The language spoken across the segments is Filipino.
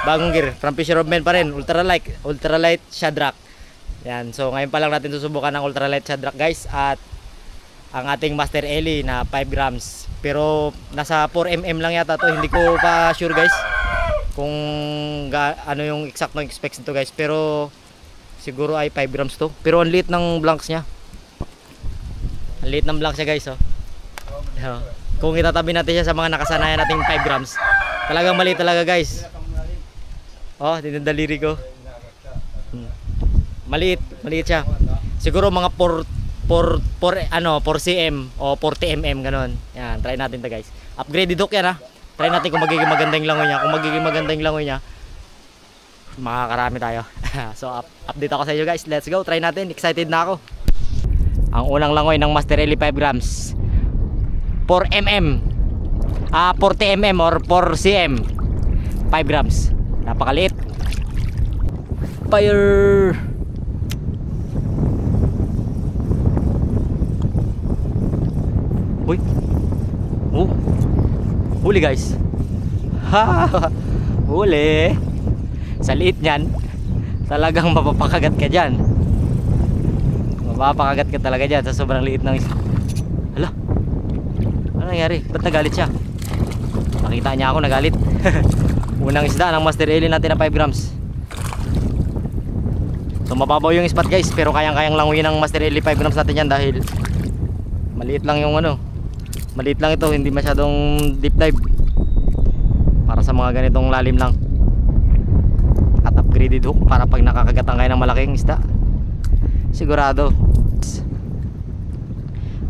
bagong gear from Fisherman pa rin, ultralight Shadrack. Yan, so ngayon pa lang natin susubukan ng ultralight Shadrack guys, at ang ating Master Ellie na 5 grams. Pero nasa 4mm lang yata to, hindi ko pa sure guys kung ano yung exact ng specs nito guys, pero siguro ay 5 grams to. Pero ang liit ng blanks niya, ang liit ng blanks niya guys, oh. Kung itatabi natin siya sa mga nakasanayan nating 5 grams, talagang maliit talaga guys. Oh, dinadaliri ko. Maliit siya. Siguro mga 4 cm o 40mm ganun. Yan, try natin 'to guys. Upgraded hook yan ha. Try natin kung magiging maganda yung langoy niya. Kung magiging maganda yung langoy niya, makakarami tayo. So update ako sa inyo guys. Let's go, try natin. Excited na ako. Ang unang langoy ng Master Ellie 5 grams, 4mm, 40mm or 4cm, 5 grams. Napakaliit. Fire! Uy! Oh! Huli guys! Ha! Huli! Sa liit nyan, talagang mapapakagat ka dyan. Mapapakagat ka talaga dyan sa sobrang liit ng isda. Hala! Ano nangyari? Ba't nagalit siya? Nakita niya ako, nagalit. Unang isda ng Master Ellie natin na 5 grams. So mababaw yung spot guys, pero kayang-kayang languyin ng Master Ellie 5 grams natin yan dahil maliit lang yung ano. Maliit lang ito, hindi masyadong deep dive. Para sa mga ganitong lalim lang. At upgraded hook para pag nakakagatan kayo ng malaking isda, sigurado.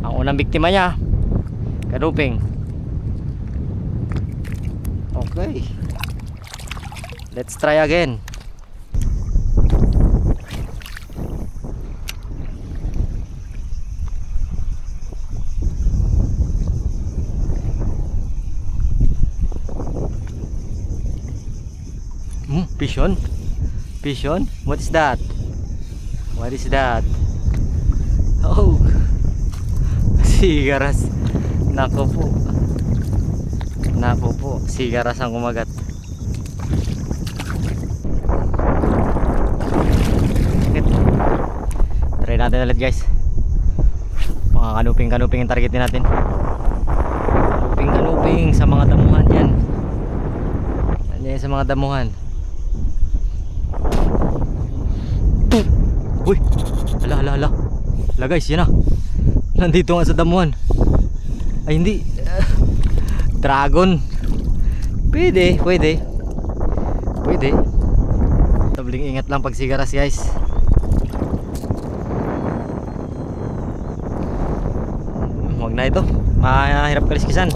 Ang unang biktima niya, kanuping. Okay, let's try again. Pigeon? Pigeon? What is that? What is that? Oh, sigaras. Nako po. Nako po, sigaras ang kumagat. Try natin ulit guys. Mga kanuping yung targetin natin. Kanuping sa mga damuhan yan. Yan sa mga damuhan. Uy! Hala guys, yan na. Nandito nga sa damuhan. Ay hindi, dragon. Pwede. Tabling ingat lang pag sigaras guys. Huwag na ito, mahirap kaliskisan.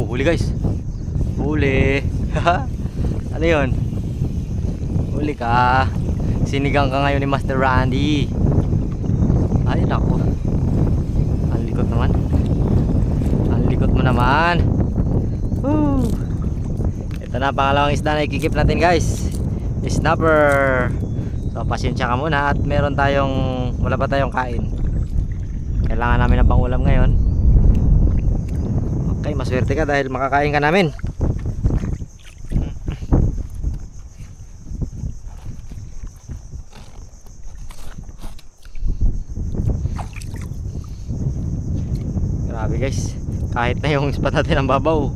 Huli guys, huli. Ano yun? Huli ka. Sinigang ka ngayon ni Master Randy. Ay nako, ang likot naman. Ang likot mo naman. Woo. Ito na pangalawang isda na ikikip natin guys, snapper. So pasensya ka muna at wala pa tayong kain. Kailangan namin ng pangulam ngayon. Okay, maswerte ka dahil makakain ka namin. Grabe guys, kahit na yung spot natin ang babaw,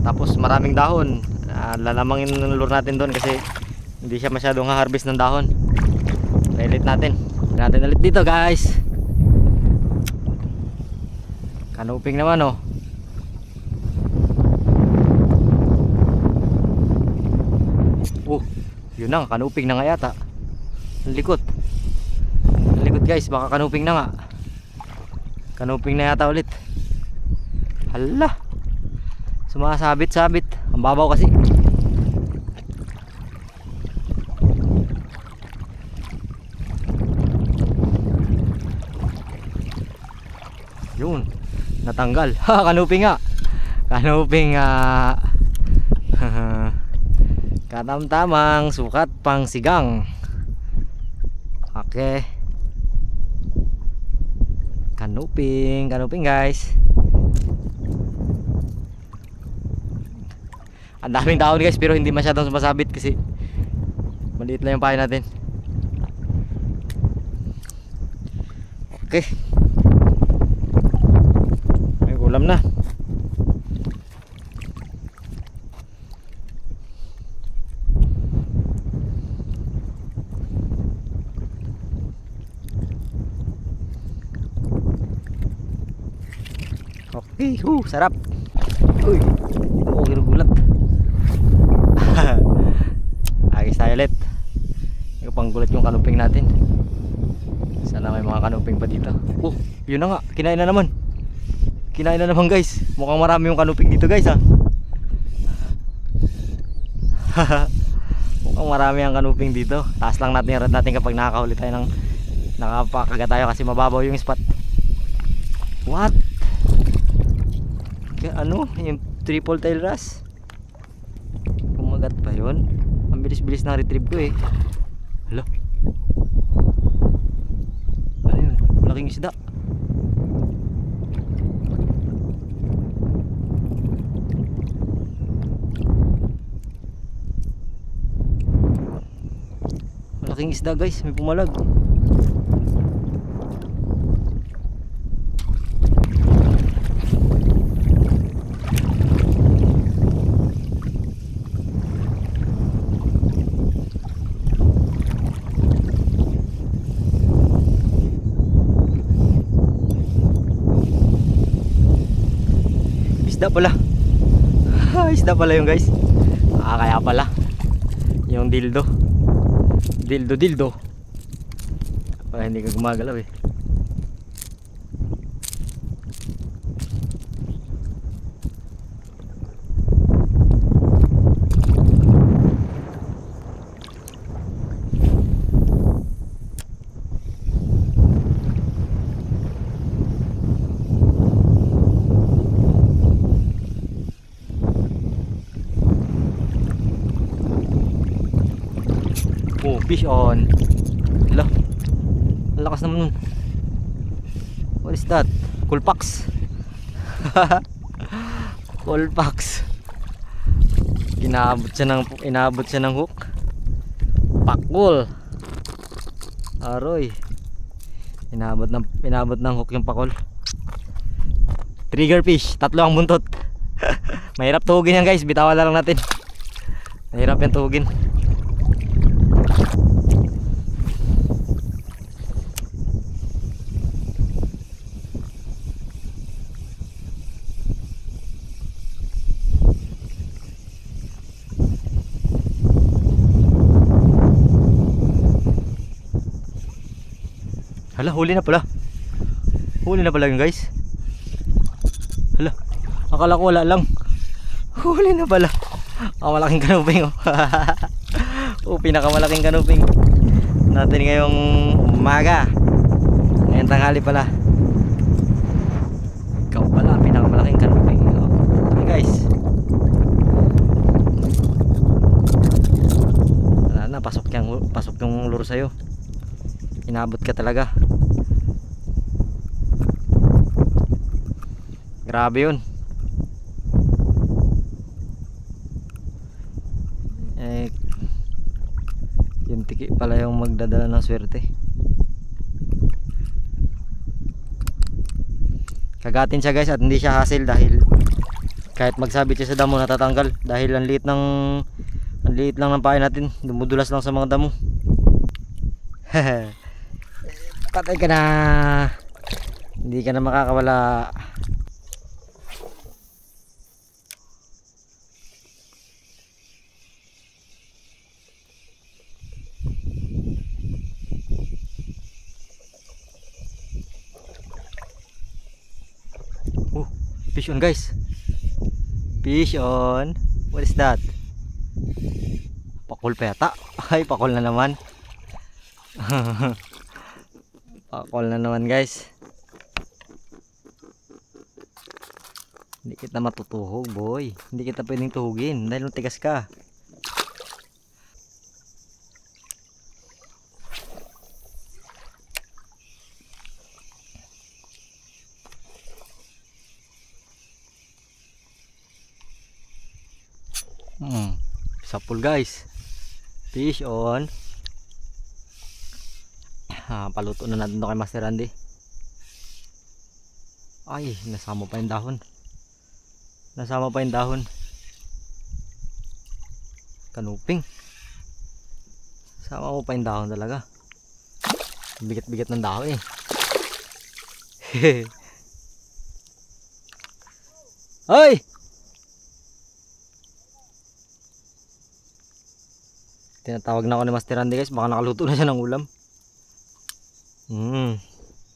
tapos maraming dahon, lalamangin ng lure natin doon kasi hindi siya masyadong ha-harvest ng dahon. Ulit natin ulit dito guys. Kanuping naman oh. Oh, yun na, kanuping na nga yata. Ang likot guys, baka kanuping na nga. Kanuping na yata ulit. Hala, sumasabit-sabit. Ang babaw kasi. Yun, natanggal. Ha, kanuping nga. Kanuping nga. Katamtamang sukat pang sigang. Okay, Kanuping, kanuping guys. Ang daming dahon guys, pero hindi masyadong sumasabit kasi maliit lang yung pahay natin. Okay, may ulam na. Okay, sarap. Uy, ginugulat. Agis tayo ulit. Panggulat yung kanuping natin. Sana may mga kanuping pa dito. Yun na nga, kinain na naman. Kinain na naman guys. Mukhang marami yung kanuping dito guys ha. Mukhang marami ang kanuping dito. Taas lang natin yung rod natin kapag nakakahuli tayo ng nakapakagat tayo kasi mababaw yung spot. What? Ano? Yung triple tail wrasse. Kumagat pa yun. Ang bilis-bilis ng retrieve ko eh. Hala. Ano yun? Malaking isda. Malaking isda guys. May pumalag. Isda pala. Isda pala yung guys. Kaya pala yung dildo. Dildo para hindi ka gumagalaw eh. Fish on. Hala. Ang lakas naman nun. What is that? Kulpax. Kulpax. Inaabot siya ng hook. Pakul. Aroy. Inabot ng hook yung pakul. Trigger fish. 3 ang buntot. Mahirap tuhugin yan guys. Bitawan na lang natin. Mahirap yan tuhugin. Hala, huli na pala. Huli na pala yun guys. Hala, akala ko wala lang. Huli na pala. Malaking kanuping oh. Pinakamalaking kanuping natin ngayong umaga. Ngayong tanghali pala. Ikaw pala, pinakamalaking kanuping okay guys. Wala na, pasok yung lure sa'yo. Inabot ka talaga. Grabe yun. Yung tiki pala yung magdadala ng swerte. Kagatin siya guys at hindi siya hassle dahil kahit magsabit siya sa damo natatanggal dahil ang liit lang ng pain natin, dumudulas lang sa mga damo. Patay ka na. Hindi ka na makakawala. Fish on guys. Fish on. What is that? Pakul pa yata. Ay, pakul na naman. Pakul na naman guys. Hindi kita matutuhog boy. Hindi kita pwedeng tuhugin dahil matigas ka. Sapul guys. Fish on. Paluto na natin to kay Master Randy. Ay, nasama pa yung dahon. Nasama pa yung dahon. Kanuping. Sama mo pa yung dahon talaga. Bigat-bigat ng dahon eh. Hoy! Tinatawag na ako ni Master Randy guys. Baka nakaluto na siya ng ulam.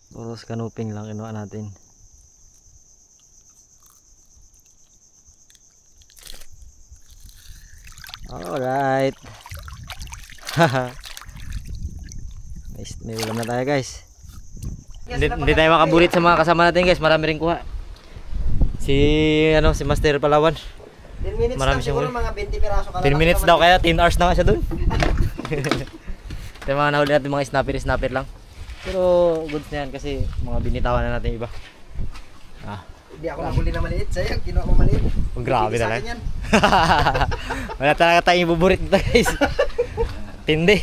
Puros kanuping lang kinuha natin. Alright. May ulam na tayo guys. Hindi tayo makabulit sa mga kasama natin guys. Marami rin kuha. Si Master Palawan. 10 minutes marami lang siguro, mga 20 piraso ka 10 minutes daw, kaya 10 hours na nga siya dun. Ito yung mga nahuli natin, mga snapper lang. Pero goods na yan kasi mga binitawan na natin iba. Hindi ako nahuli na maliit sa'yo, kinuha mo maliit. Oh, grabe talaga. Wala talaga tayong ibuburit dito guys. Tindi.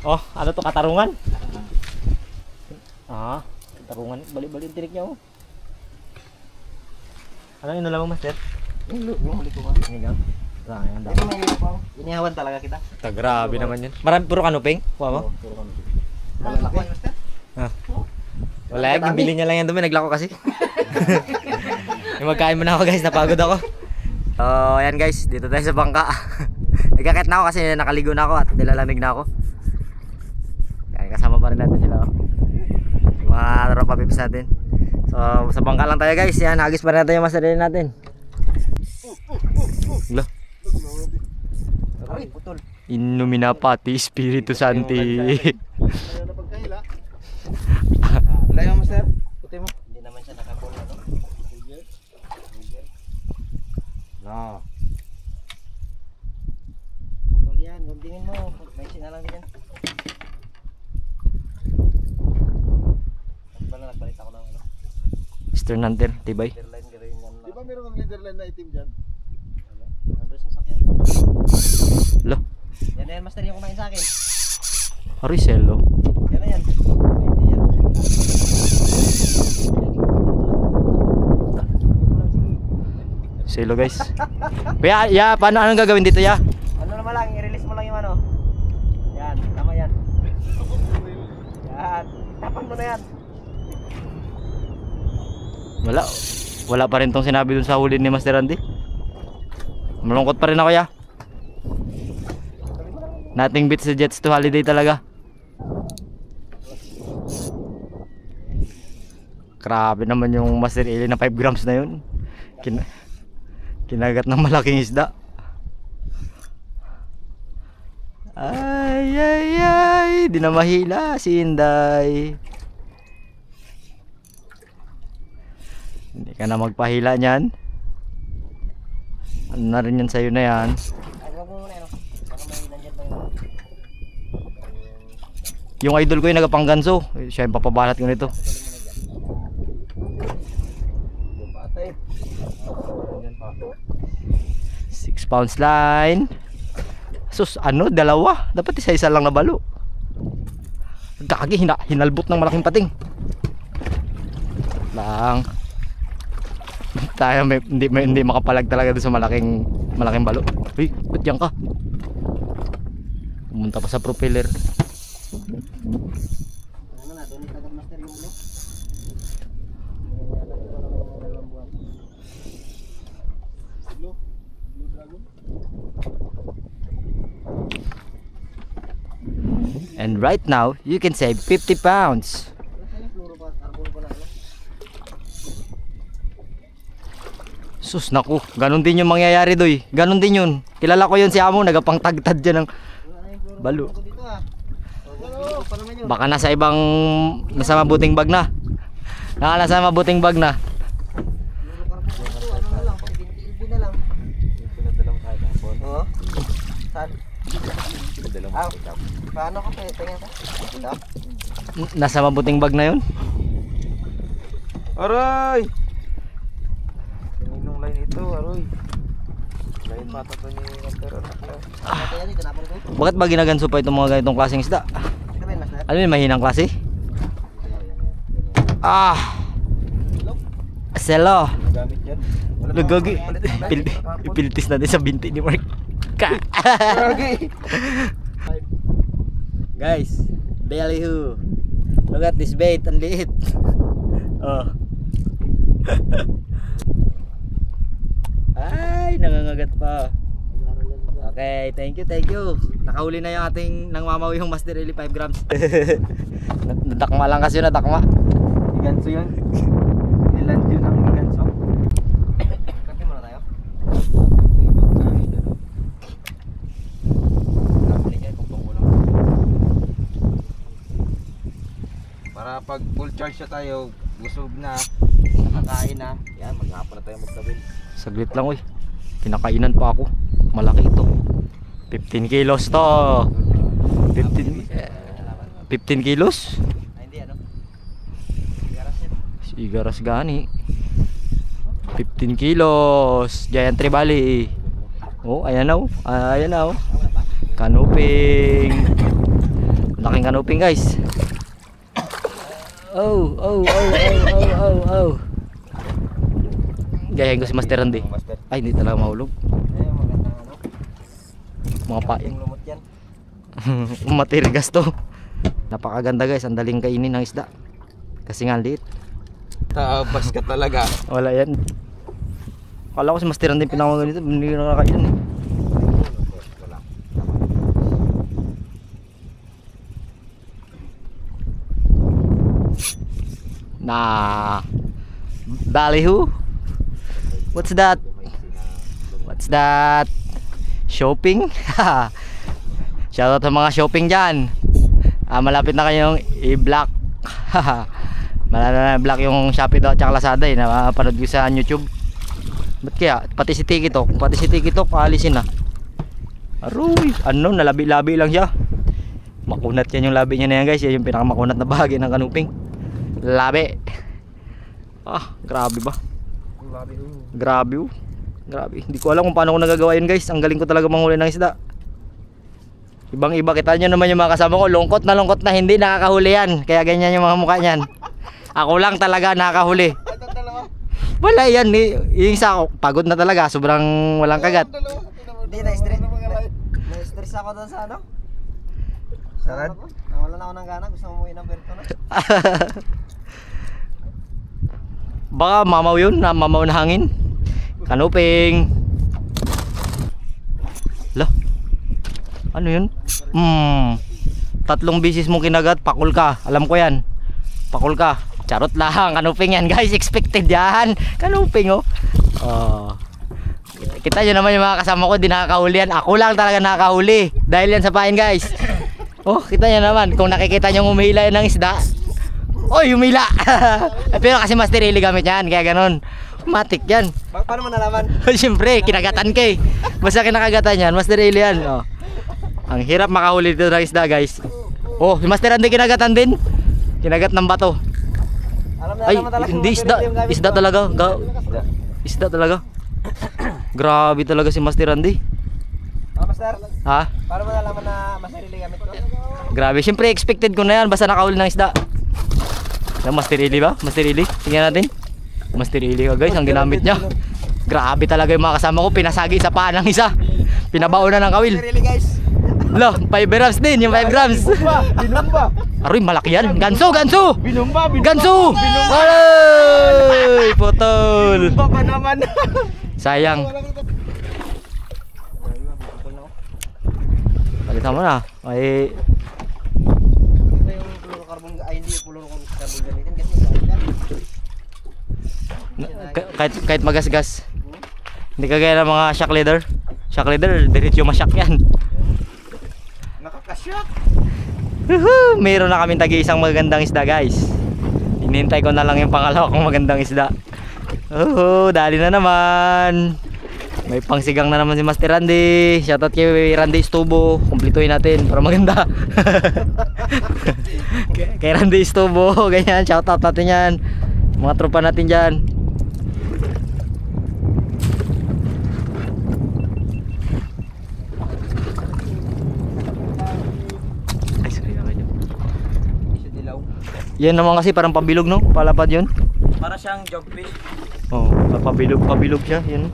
Oh, ano to, katarungan? Katarungan. Bali-bali yung tinik niya oh. Ano yung nulaman Master? Yung huli ko ba? Inigang? Sayang, Ito may inihawan. Inihawan talaga kita. Grabe naman yun. Marami, puro kanuping? Kuha mo? Puro kanuping. Malalaki. Wala, bibili niya lang yan dumi, naglako kasi. Yung magkain mo na ako guys, napagod ako. So ayan guys, dito tayo sa bangka. Nagkakit na ako kasi nakaligo na ako at nilalamig na ako. Kaya kasama pa rin natin sila yung mga tropa pips natin. So sa bangka lang tayo guys, yan, agis pa rin natin yung masarili natin. Lo. Innumina Pati Spiritu Santi. Layo mo sir, puti mo. Hindi naman siya nakakuha no. No. Putol yan, gundingin mo. May sinalang din yan. Nagpalit ako ng ano. Eastern Hunter, tibay. Leaderline ka rin yan. Di ba meron kang leaderline na itim dyan? Nandun sa sakyan. Lo. Yan na yan, master, yung kumain sa akin. Arisello. Yan na yan. Hindi yan. Selo guys. Kuya, ya, paano anong gagawin dito ya? Ano naman lang, i-release mo lang yung ano. Yan, tama yan. Yan, tapan mo na yan. Wala pa rin tong sinabi dun sa huli ni Master Randy. Malungkot pa rin ako ya. Nothing beats the Jets to holiday talaga. Grabe naman yung Master Eli na 5 grams na yun. Kinagat ng malaking isda. Ay ay ay, di na mahila si Inday. Hindi ka na magpahila niyan. Ano na rin yan sa'yo na yan. Ay, wag mo muna ano. Baka may nandiyan pa yung... Yung idol ko yung nagapangganso, siya yung papabalat ko nito. 6 pounds line. Sus, ano, dalawa. Dapat isa-isa lang na balo. Gagi, hinalbot ng malaking pating. Lang. Tayo hindi makapalag talaga doon sa malaking balo. Uy, ba't yan ka? Pumunta pa sa propeller. Ano na, doon itagap master yung ulo. Blue Dragon. And right now, you can save 50 pounds. Sus, naku, ganun din yung mangyayari doy. Ganun din yun. Kilala ko yun si Amo, nagapangtagtad dyan ng balo. Baka nasa mabuting bag na. Nasa mabuting bag na. Paano ko tingin ka? Nasa mabuting bag na yun. Aray! Kaninong line ito, aroy. Lain pa to ni Master. Bakit ba ginaganso pa itong mga ganitong klaseng isda? Ito ba yun, Master? Alam mo yung mahinang klase? Ah! Selo! Gamit yan. Lugagi. Ipiltis natin sa binti ni Mark. Guys, ballyhoo. Look at this bait, ang liit. Oh. Ay, nangangagat pa. Okay, thank you, thank you. Nakahuli na yung ating nangmamawi yung Master Eli 5 grams. Nadakma lang kasi yun, nadakma. Iganso yun. Ilan yun ang iganso? Kapi muna tayo. Para pag full charge na tayo, busog na, nakakain na, yan, maghapon na tayo magtabil. Saglit lang, uy. Kinakainan pa ako. Malaki ito. 15 kilos to. 15 kilos? Ay, hindi ano. Igaras yan. Igaras gani. 15 kilos. Giant Tribali. Oh, ayan na oh. Ayan na oh. Kanuping. Laking kanuping, guys. Oh, oh, oh, oh, oh, oh, oh. Gayahin ko si Master Randy. Master. Ay, hindi talaga mahulog. Eh, magandang ano. Mga pain. Yung lumot yan. Matirigas to. Napakaganda, guys. Ang daling kainin ng isda. Kasi nga liit. Tabas ka talaga. Wala yan. Akala ko si Master Randy pinakaman ganito. Hindi ko nakakainan eh. Wala. Nah. Ballyhoo? What's that? What's that? Shopping? Shoutout sa mga shopping dyan. Malapit na kayong i-block. Malala na block yung Shopee daw at Lazada eh, na mapanood ko sa YouTube. Ba't kaya? Pati si TikTok. Pati si TikTok alisin na. Aroy, ano, nalabi-labi lang siya. Makunat yan yung labi niya na yan, guys. Yan yung pinakamakunat na bahagi ng kanuping. Labi. Ah, grabe ba? Grabe oh. Grabe. Hindi ko alam kung paano ko nagagawa yun, guys. Ang galing ko talaga manghuli ng isda. Ibang iba, kita nyo naman yung mga kasama ko. Lungkot na hindi nakakahuli yan. Kaya ganyan yung mga mukha niyan. Ako lang talaga nakakahuli. Wala yan. Yung isa ako, pagod na talaga. Sobrang walang kagat. Hindi, na-stress. Na-stress ako doon sa ano? Sarad? Nawala na ako ng gana. Gusto mo umuwi ng Berto na? Baka mamaw yun, na mamaw na hangin. Kanuping. Lah. Ano yun? 3 bisis mong kinagat, pakul ka. Alam ko yan. Pakul ka. Charot lang, kanuping yan, guys. Expected yan. Kanuping oh. Kita nyo naman yung mga kasama ko, di nakakahuli yan. Ako lang talaga nakakahuli. Dahil yan sa pain, guys. Oh, kita nyo naman. Kung nakikita nyo humihila yan ng isda. Oy, humila. Pero kasi Master Eli gamit yan, kaya ganun. Matik yan. Paano mo nalaman? Siyempre, kinagatan ka eh. Basta kinakagatan yan, Master Eli yan. Oh. Ang hirap makahuli dito ng isda, guys. Oh, si Master Andy kinagatan din. Kinagat ng bato. Ay, hindi isda. Isda talaga. Isda talaga. Grabe talaga si Master Andy. Master? Ha? Paano mo nalaman na Master Eli gamit ko? Grabe, siyempre expected ko na yan. Basta nakahuli ng isda. Master Eli ba? Master Eli? Tingnan natin. Master Eli ka, guys, ang ginamit niya. Grabe talaga yung mga kasama ko. Pinasagi sa paa ng isa. Pinabaon na ng kawil. Master Eli, guys. Lo, 5 grams din, yung 5 grams. Binumba. Aroy, malaki yan. Ganso, ganso. Binumba. Ganso. Aroy, putol. Binumba pa naman. Sayang. Palitan mo na. Ay, Ito yung fluorocarbon, ay hindi yung fluorocarbon gamitin kasi kahit magasgas. Hindi kagaya ng mga shock leader. Shock leader, diretso ma-shock yan. nakakashock. Meron na kaming tagi-isang magandang isda, guys. Hinihintay ko na lang yung pangalawa kong magandang isda. Dali na naman. May pangsigang na naman si Master Randy. Shoutout kay Randy Estubo. Kumpletuhin natin para maganda. Kay Randy Estubo. Ganyan, shoutout natin yan. Mga tropa natin dyan. Dilaw. Yan naman kasi parang pabilog, no? Palapad yun. Para siyang jogfish. Oh, pabilog siya, yun.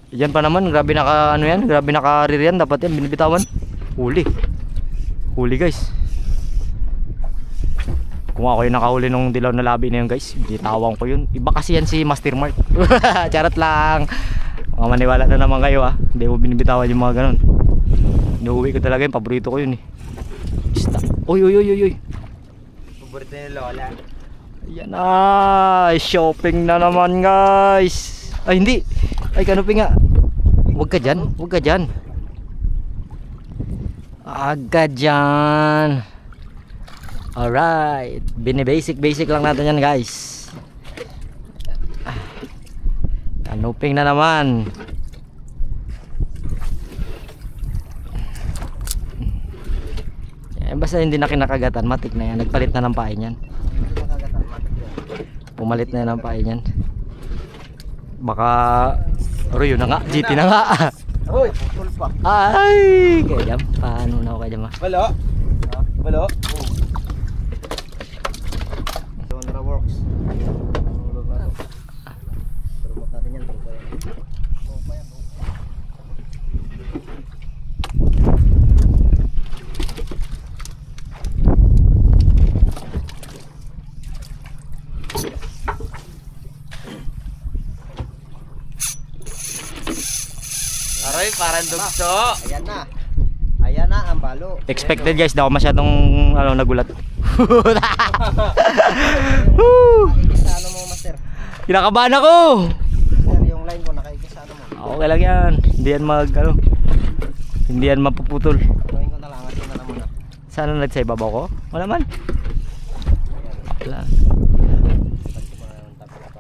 Yan pa naman, grabe naka ano yan, grabe naka-rear yan, dapat yan binibitawan. Huli. Huli guys. Kung ako yung nakahuli nung dilaw na labi na yun guys, binitawan ko yun. Iba kasi yan si Master Mark. Charot lang. Mga maniwala na naman kayo ah. Hindi ko binibitawan yung mga ganun. Inuwi ko talaga yun, paborito ko yun eh. Isda. Uy. Paborito ni Lola. Yan na, shopping na naman guys. Ay hindi. Ay kanupin nga. Huwag ka dyan. Agad dyan. Alright. Basic lang natin yan guys. Kanuping na naman. Basta hindi na kinakagatan, matik na yan. Nagpalit na ng pain yan. Pumalit na ng pain yan. Baka Royo na nga, GT na nga. Uy, putol pa. Ay, kaya jam. Paano na ako kaya jam? Balo. Sondra works. Promote natin yan. Aray, parang dugso. Ayan na ang balo. Expected guys, daw masyadong nagulat. Nakaigis sa ano mo, Master? Kinakabahan ako. Master, yung line mo nakaigis sa ano mo. Okay lang yan. Hindi yan hindi yan mapuputol. Gawin ko na lang, asin na lang muna. Sana sa ibabaw ko? Wala man. Wala.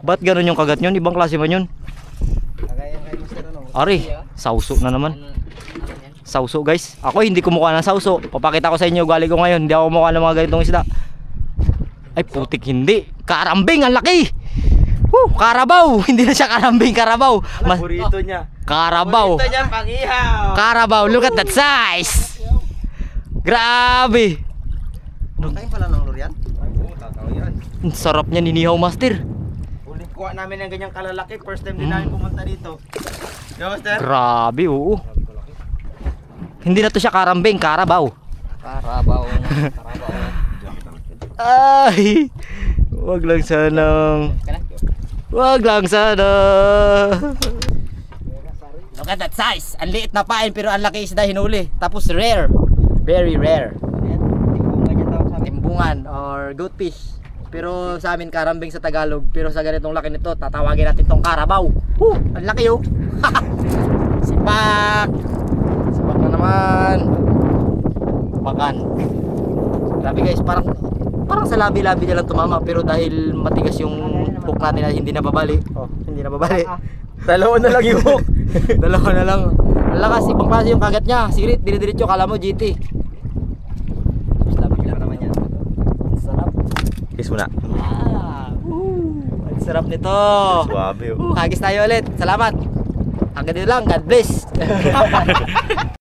Ba't ganun yung kagat yun? Ibang klase man yun. Kagaya kay Master ano. Ari, sauso na naman. Sauso guys. Ako hindi kumukuha ng sauso. Papakita ko sa inyo ugali ko ngayon. Hindi ako kumukuha ng mga ganitong isda. Ay putik hindi. Karambing, ang laki. Karabaw. Hindi na siya karambing, karabaw. Burrito niya. Karabaw. Burrito niya, pang-ihaw. Karabaw, look at that size. Grabe. Tayo pala ng lurian. Kakao yan. Ang sarap niya ninihaw master. Ulit kuha namin ng ganyang kalalaki. First time din namin pumunta dito. Yo, Master? Grabe, oo. Hindi na to siya karambing, karabaw. Karabaw. Ay, wag lang sanang. Wag lang sana. Look at that size. Ang liit na pain pero ang laki isda hinuli. Tapos rare. Very rare. Timbungan or goatfish. Pero sa amin karambing sa Tagalog. Pero sa ganitong laki nito, tatawagin natin tong karabaw. Ang laki oh. Sipak. Sipak na naman. Makan. Grabe guys, parang sa labi-labi na lang tumama. Pero dahil matigas yung hook natin na hindi nababali. Oh, hindi nababali. Dalawa na lang yung hook. Dalawa na lang. Ang lakas, ibang klase yung kagat niya. Sirit, dire-diretso, kala mo GT. Labi-labi naman yan. Ang sarap. Kiss mo na. Ang sarap nito. Suwabe oh. Hagis tayo ulit. Salamat. Hanggang dito lang. God bless.